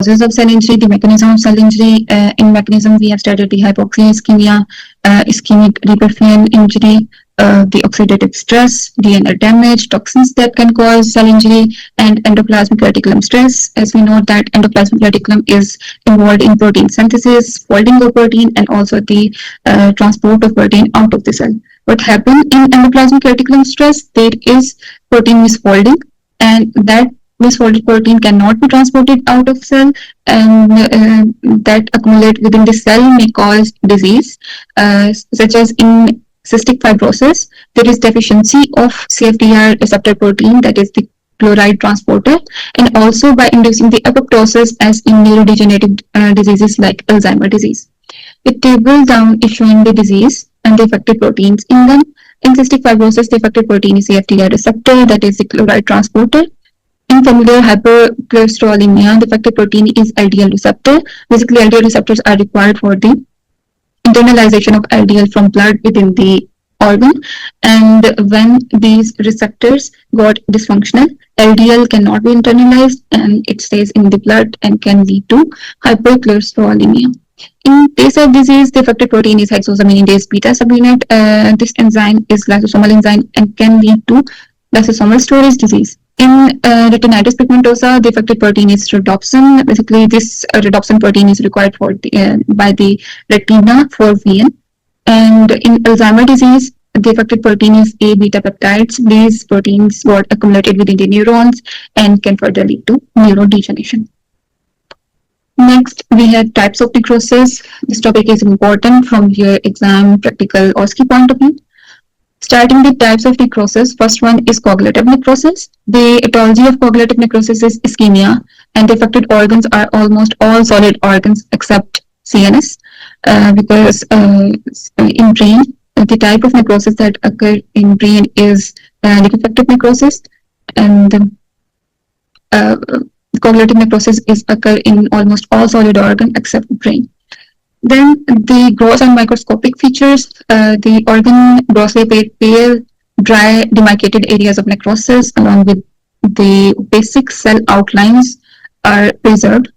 causes of cell injury, the mechanism of cell injury. In mechanism, we have studied the hypoxia, ischemia, ischemic reperfusion injury, the oxidative stress, DNA damage, toxins that can cause cell injury, and endoplasmic reticulum stress. As we know that endoplasmic reticulum is involved in protein synthesis, folding of protein, and also the transport of protein out of the cell. What happens in endoplasmic reticulum stress? There is protein misfolding, and that misfolded protein cannot be transported out of cell, and that accumulate within the cell may cause disease, such as in cystic fibrosis. There is deficiency of CFTR receptor protein, that is the chloride transporter, and also by inducing the apoptosis as in neurodegenerative diseases like Alzheimer's disease. The table down is showing the disease and the affected proteins in them. In cystic fibrosis, the affected protein is CFTR receptor, that is the chloride transporter. In familial hypercholesterolemia, the affected protein is LDL receptor. Basically, LDL receptors are required for the internalization of LDL from blood within the organ, and when these receptors got dysfunctional, LDL cannot be internalized and it stays in the blood and can lead to hypercholesterolemia. In Tay-Sachs disease, the affected protein is hexosaminidase beta subunit. This enzyme is lysosomal enzyme and can lead to lysosomal storage disease. In retinitis pigmentosa, the affected protein is rhodopsin. Basically, this rhodopsin protein is required for by the retina for vision. And in Alzheimer's disease, the affected protein is A beta peptides. These proteins got accumulated within the neurons and can further lead to neurodegeneration. Next, we have types of necrosis. This topic is important from your exam, practical, or ski point of view. Starting with types of necrosis, first one is coagulative necrosis. The etiology of coagulative necrosis is ischemia, and the affected organs are almost all solid organs except CNS, because in brain, the type of necrosis that occur in brain is liquefactive necrosis, and coagulative necrosis is occur in almost all solid organ except brain. Then the gross and microscopic features, the organ grossly pale, dry, demarcated areas of necrosis along with the basic cell outlines are preserved.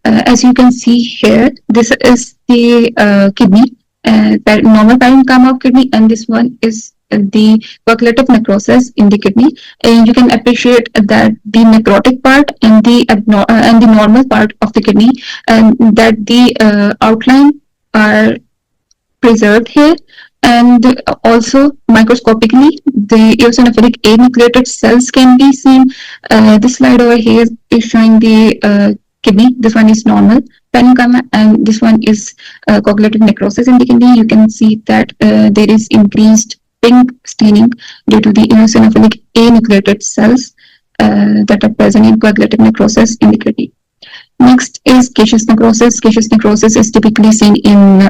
As you can see here, this is the kidney, normal parenchyma of kidney, and this one is the coagulative necrosis in the kidney. And you can appreciate that the necrotic part and the normal part of the kidney, and that the outline are preserved here. And also microscopically, the eosinophilic anucleated cells can be seen. This slide over here is showing the kidney. This one is normal parenchyma, and this one is coagulative necrosis in the kidney. You can see that there is increased pink staining due to the eosinophilic anucleated cells that are present in coagulative necrosis in the kidney. Next is caseous necrosis. Caseous necrosis is typically seen in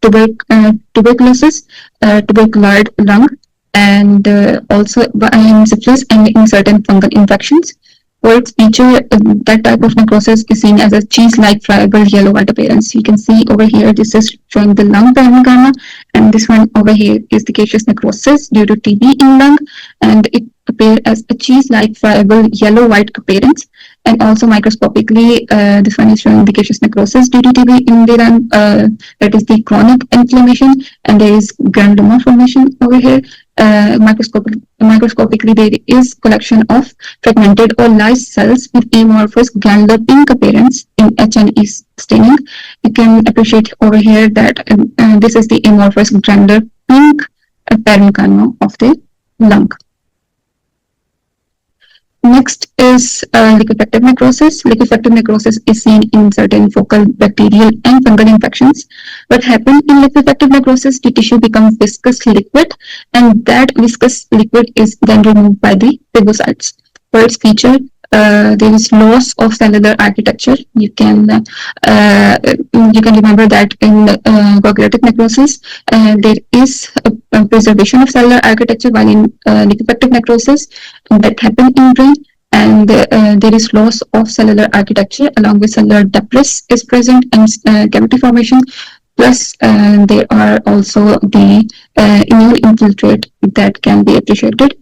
tuberculosis, tubercular lung, and also in syphilis and in certain fungal infections. For its feature, that type of necrosis is seen as a cheese-like friable yellow-white appearance. You can see over here, this is showing the lung parenchyma, and this one over here is the caseous necrosis due to TB in lung, and it appears as a cheese-like friable yellow-white appearance. And also microscopically, this one is showing the caseous necrosis due to TB in the lung. That is the chronic inflammation, and there is granuloma formation over here. Microscopically, there is collection of fragmented or lyse cells with amorphous granular pink appearance in H&E staining. You can appreciate over here that this is the amorphous granular pink parenchyma of the lung. Next is liquefactive necrosis. Liquefactive necrosis is seen in certain focal bacterial and fungal infections. What happens in liquefactive necrosis, the tissue becomes viscous liquid, and that viscous liquid is then removed by the phagocytes. For its feature, there is loss of cellular architecture. You can remember that in coagulative necrosis, there is a preservation of cellular architecture, while in liquefactive necrosis that happens in brain, and there is loss of cellular architecture along with cellular debris is present and cavity formation. Plus, there are also the immune infiltrate that can be appreciated.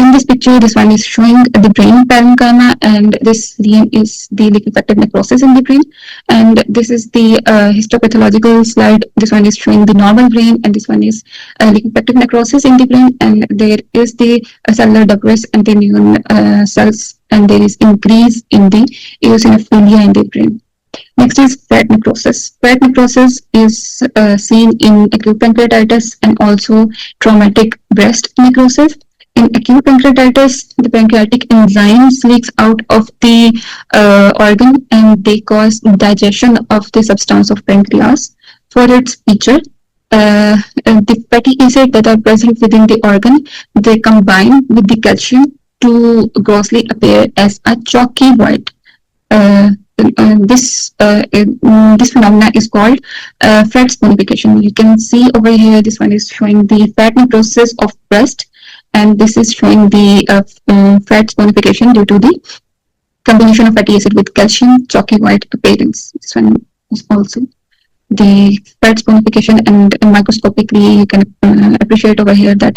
In this picture, this one is showing the brain parenchyma, and this lesion is the liquefactive necrosis in the brain. And this is the histopathological slide. This one is showing the normal brain, and this one is liquefactive necrosis in the brain. And there is the cellular debris and the neuron cells, and there is increase in the eosinophilia in the brain. Next is fat necrosis. Fat necrosis is seen in acute pancreatitis and also traumatic breast necrosis. In acute pancreatitis, the pancreatic enzymes leaks out of the organ and they cause digestion of the substance of pancreas. For its feature, the fatty acids that are present within the organ, they combine with the calcium to grossly appear as a chalky white. This phenomena is called fat sponification. You can see over here, this one is showing the fat necrosis of breast, and this is showing the fat sponification due to the combination of fatty acid with calcium, chalky white appearance. This one is also the fat sponification, and microscopically you can appreciate over here that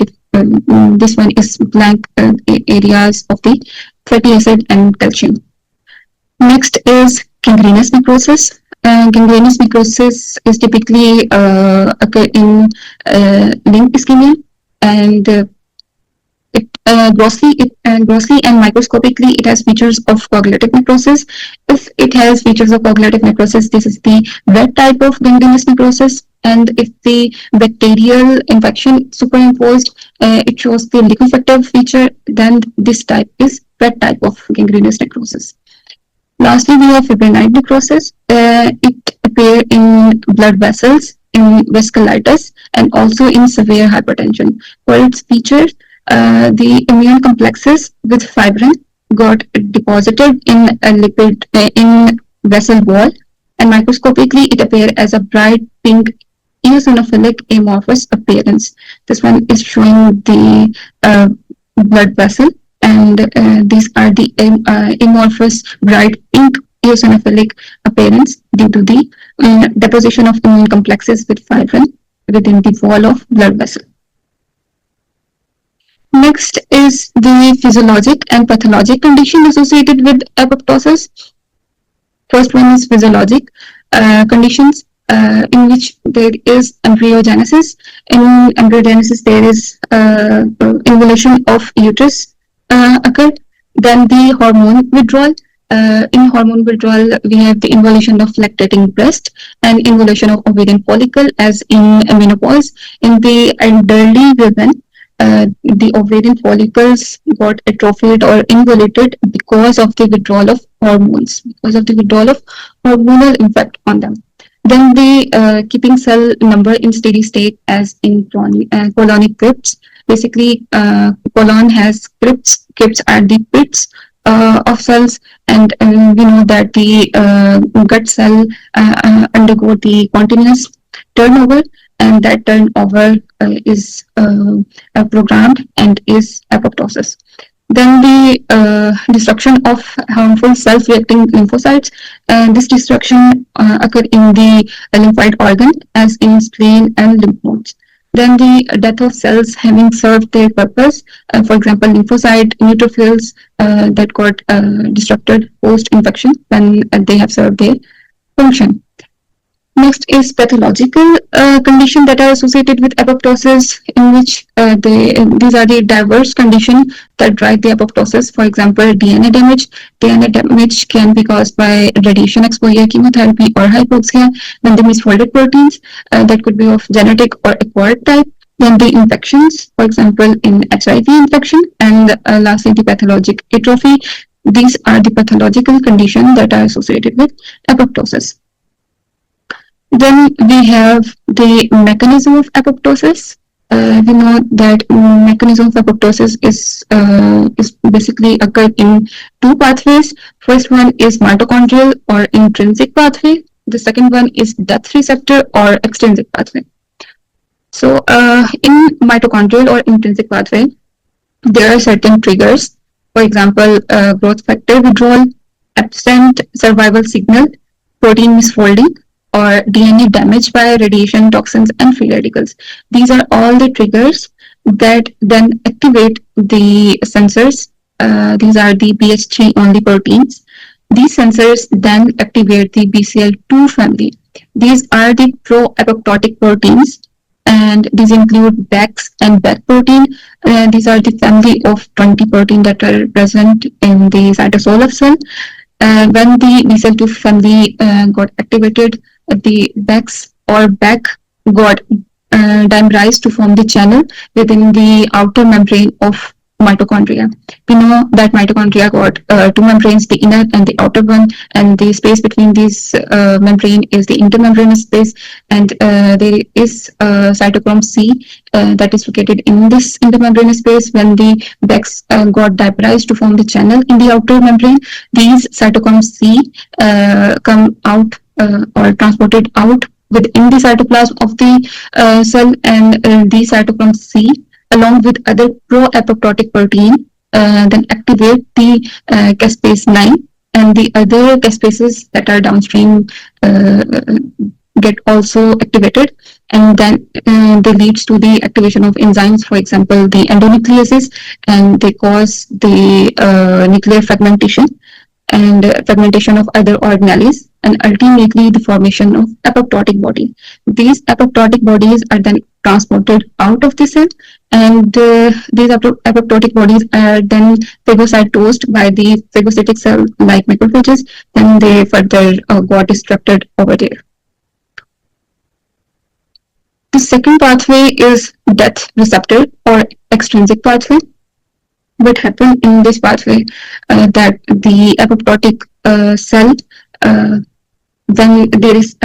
this one is blank areas of the fatty acid and calcium. Next is gangrenous necrosis. Gangrenous necrosis is typically occur in limb ischemia, and grossly and microscopically it has features of coagulative necrosis. If it has features of coagulative necrosis, this is the red type of gangrenous necrosis, and if the bacterial infection superimposed, it shows the liquefactive feature, then this type is red type of gangrenous necrosis. Lastly, we have fibrinoid necrosis. It appears in blood vessels, in vasculitis, and also in severe hypertension. For its features, the immune complexes with fibrin got deposited in a lipid in vessel wall, and microscopically it appears as a bright pink eosinophilic amorphous appearance. This one is showing the blood vessel, and these are the amorphous bright pink eosinophilic appearance due to the deposition of immune complexes with fibrin within the wall of blood vessel. Next is the physiologic and pathologic condition associated with apoptosis. First one is physiologic conditions in which there is embryogenesis. In embryogenesis, there is involution of uterus occurred. Then the hormone withdrawal. In hormone withdrawal, we have the involution of lactating breast and involution of ovarian follicle, as in menopause. In the elderly women, the ovarian follicles got atrophied or involuted because of the withdrawal of hormones, because of the withdrawal of hormonal effect on them. Then the keeping cell number in steady state, as in colonic crypts. Basically, colon has crypts. Crypts are the pits of cells, and we know that the gut cell undergo the continuous turnover, and that turnover is programmed and is apoptosis. Then the destruction of harmful self-reacting lymphocytes. This destruction occurs in the lymphoid organ, as in spleen and lymph nodes. Then the death of cells having served their purpose, for example, lymphocyte neutrophils that got disrupted post-infection when they have served their function. Next is pathological condition that are associated with apoptosis, in which these are the diverse conditions that drive the apoptosis. For example, DNA damage. DNA damage can be caused by radiation exposure, chemotherapy, or hypoxia. Then the misfolded proteins that could be of genetic or acquired type. Then the infections, for example, in HIV infection, and lastly the pathologic atrophy. These are the pathological conditions that are associated with apoptosis. Then we have the mechanism of apoptosis. We know that mechanism of apoptosis is basically occurred in two pathways. First one is mitochondrial or intrinsic pathway. The second one is death receptor or extrinsic pathway. So in mitochondrial or intrinsic pathway, there are certain triggers. For example, growth factor withdrawal, absent survival signal, protein misfolding, or DNA damage by radiation, toxins, and free radicals. These are all the triggers that then activate the sensors. These are the BH3 only proteins. These sensors then activate the BCL2 family. These are the pro-apoptotic proteins, and these include BAX and BAC protein. These are the family of 20 protein that are present in the cytosol of cell. When the BCL2 family got activated, the BAX or BAC got dimerized to form the channel within the outer membrane of mitochondria. We know that mitochondria got two membranes, the inner and the outer one, and the space between these membrane is the intermembranous space, and there is cytochrome C that is located in this intermembranous space. When the BACs got dimerized to form the channel in the outer membrane, these cytochrome C come out or transported out within the cytoplasm of the cell, and the cytochrome C along with other pro-apoptotic protein then activate the caspase 9, and the other caspases that are downstream get also activated, and then they leads to the activation of enzymes, for example the endonucleases, and they cause the nuclear fragmentation and fragmentation of other organelles, and ultimately the formation of apoptotic body. These apoptotic bodies are then transported out of the cell, and these apoptotic bodies are then phagocytosed by the phagocytic cell like macrophages. Then they further got disrupted over there. The second pathway is death receptor or extrinsic pathway. What happened in this pathway that the apoptotic cell, when there is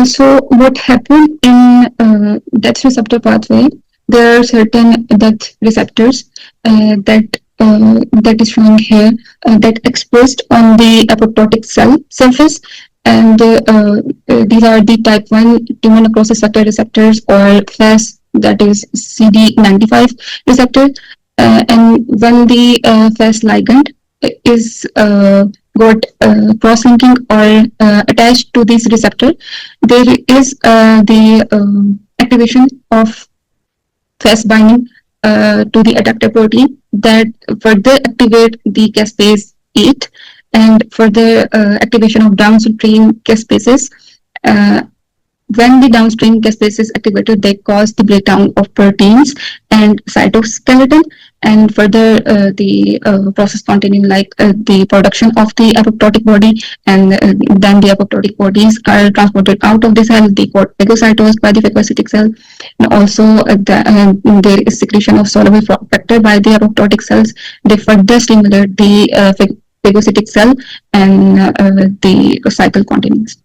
so what happened in death receptor pathway, there are certain death receptors that is shown here that expressed on the apoptotic cell surface, and these are the type 1 tumor necrosis factor receptors or FAS, that is CD95 receptor, and when the FAS ligand is got cross-linking or attached to this receptor, there is the activation of FAS binding to the adductor protein that further activate the caspase 8, and further activation of downstream caspases. When the downstream caspase is activated, they cause the breakdown of proteins and cytoskeleton, and further the process continuing like the production of the apoptotic body, and then the apoptotic bodies are transported out of the cell. They got phagocytosed by the phagocytic cell, and also there is secretion of soluble factor by the apoptotic cells. They further stimulate the phagocytic cell, and the cycle continues.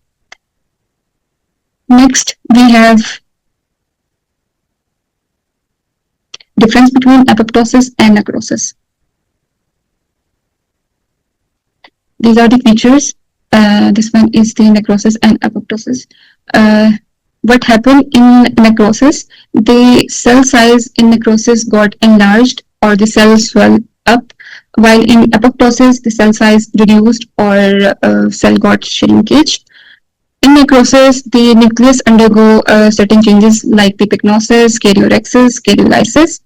Next, we have difference between apoptosis and necrosis. These are the features. This one is the necrosis and apoptosis. What happened in necrosis? The cell size in necrosis got enlarged or the cells swelled up, while in apoptosis the cell size reduced or cell got shrinkage. In necrosis, the nucleus undergo certain changes like the pycnosis, karyorexis, karyolysis.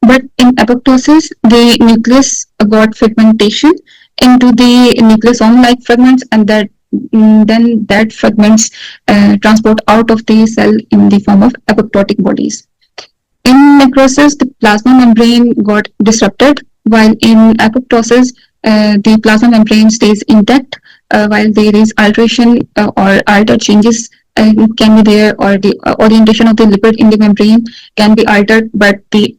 But in apoptosis, the nucleus got fragmentation into the nucleosome-like fragments, and then that fragments transport out of the cell in the form of apoptotic bodies. In necrosis, the plasma membrane got disrupted, while in apoptosis, the plasma membrane stays intact. While there is alteration or altered changes can be there, or the orientation of the lipid in the membrane can be altered, but the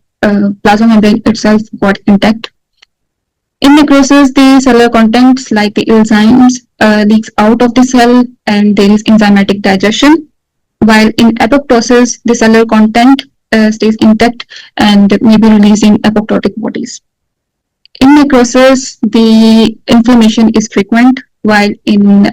plasma membrane itself got intact. In necrosis, the cellular contents like the enzymes leaks out of the cell, and there is enzymatic digestion. While in apoptosis, the cellular content stays intact and may be released in apoptotic bodies. In necrosis, the inflammation is frequent, while in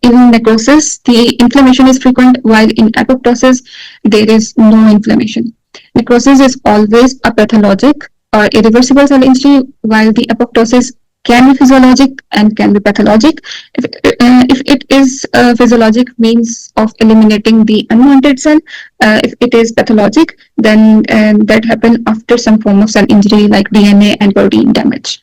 necrosis, the inflammation is frequent, while in apoptosis, there is no inflammation. Necrosis is always a pathologic, or irreversible cell injury, while the apoptosis can be physiologic and can be pathologic. If it is physiologic, means of eliminating the unwanted cell. If it is pathologic, then that happen after some form of cell injury like DNA and protein damage.